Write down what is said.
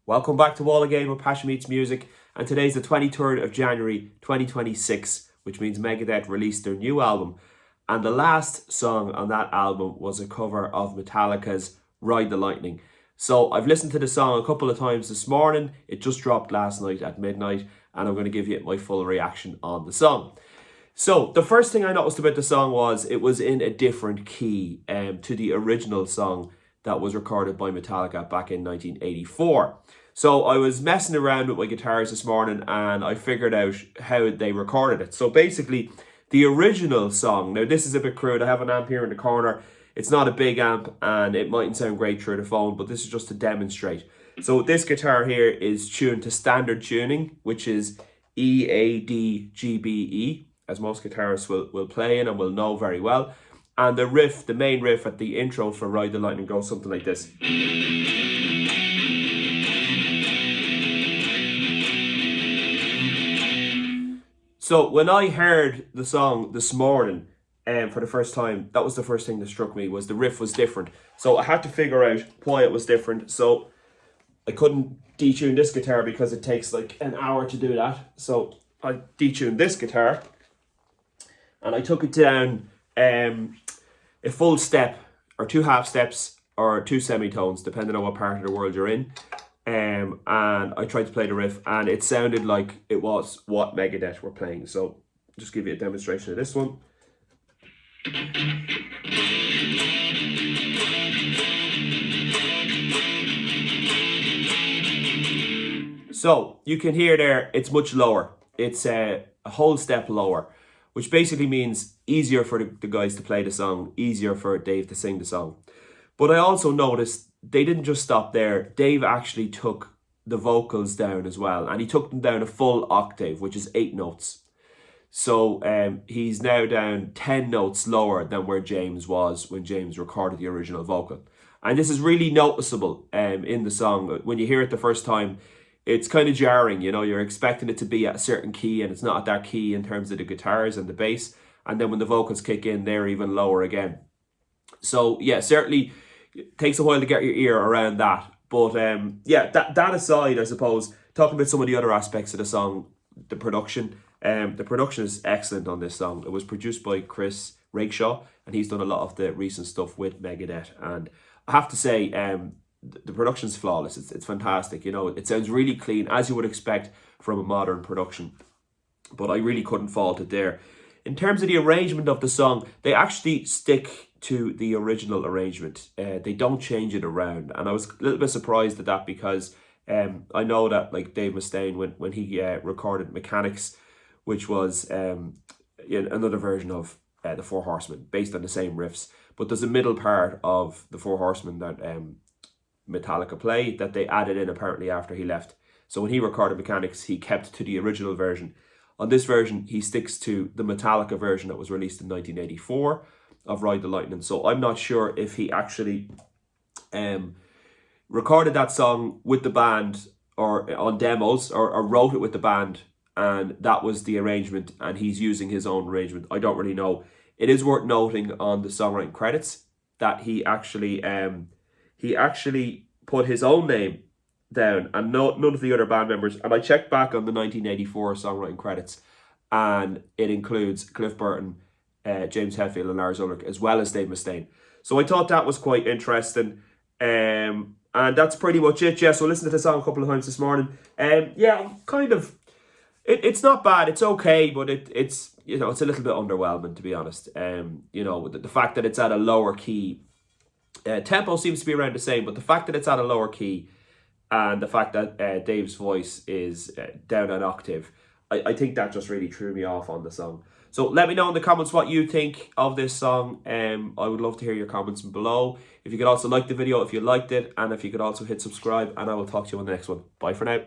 Welcome back to Wall Again with Passion Meets Music, and today's the 23rd of January 2026, which means Megadeth released their new album, and the last song on that album was a cover of Metallica's Ride the Lightning. So I've listened to the song a couple of times this morning. It just dropped last night at midnight, and I'm going to give you my full reaction on the song. So the first thing I noticed about the song was it was in a different key to the original song that was recorded by Metallica back in 1984. So I was messing around with my guitars this morning and I figured out how they recorded it. So basically, the original song, now this is a bit crude, I have an amp here in the corner. It's not a big amp and it mightn't sound great through the phone, but this is just to demonstrate. So this guitar here is tuned to standard tuning, which is E, A, D, G, B, E, as most guitarists will play in and will know very well. And the riff, the main riff at the intro for Ride the Lightning goes something like this. So when I heard the song this morning for the first time, that was the first thing that struck me, was the riff was different. So I had to figure out why it was different. So I couldn't detune this guitar because it takes like an hour to do that. So I detuned this guitar and I took it down a full step or two half steps or two semitones, depending on what part of the world you're in. And I tried to play the riff and it sounded like it was what Megadeth were playing. So just give you a demonstration of this one. So you can hear there, it's much lower. It's a whole step lower, which basically means easier for the guys to play the song, easier for Dave to sing the song. But I also noticed they didn't just stop there. Dave actually took the vocals down as well, and he took them down a full octave, which is 8 notes. So he's now down 10 notes lower than where James was when James recorded the original vocal. And this is really noticeable in the song. When you hear it the first time, it's kind of jarring, you know, you're expecting it to be at a certain key and it's not at that key in terms of the guitars and the bass. And then when the vocals kick in, they're even lower again. So yeah, certainly it takes a while to get your ear around that. But yeah, that aside, I suppose, talking about some of the other aspects of the song, the production. The production is excellent on this song. It was produced by Chris Rakeshaw, and he's done a lot of the recent stuff with Megadeth. And I have to say, the production's flawless. It's fantastic. You know, it sounds really clean, as you would expect from a modern production. But I really couldn't fault it there. In terms of the arrangement of the song, they actually stick to the original arrangement. They don't change it around. And I was a little bit surprised at that because I know that like Dave Mustaine, when he recorded Mechanics, which was another version of the Four Horsemen, based on the same riffs. But there's a middle part of the Four Horsemen that Metallica play that they added in apparently after he left. So when he recorded Mechanics, he kept to the original version. On this version, he sticks to the Metallica version that was released in 1984 of Ride the Lightning. So I'm not sure if he actually recorded that song with the band or on demos or wrote it with the band, and that was the arrangement and he's using his own arrangement. I don't really know. It is worth noting on the songwriting credits that he actually put his own name down and none of the other band members. And I checked back on the 1984 songwriting credits and it includes Cliff Burton, James Hetfield and Lars Ulrich, as well as Dave Mustaine. So I thought that was quite interesting. And that's pretty much it. Yeah, so I listened to the song a couple of times this morning. Yeah, I'm kind of... It's not bad. It's okay, but it's you know, it's a little bit underwhelming, to be honest. You know, the fact that it's at a lower key, tempo seems to be around the same, but the fact that it's at a lower key and the fact that Dave's voice is down an octave, I think that just really threw me off on the song. So let me know in the comments what you think of this song. I would love to hear your comments below. If you could also like the video if you liked it, and if you could also hit subscribe, and I will talk to you on the next one. Bye for now.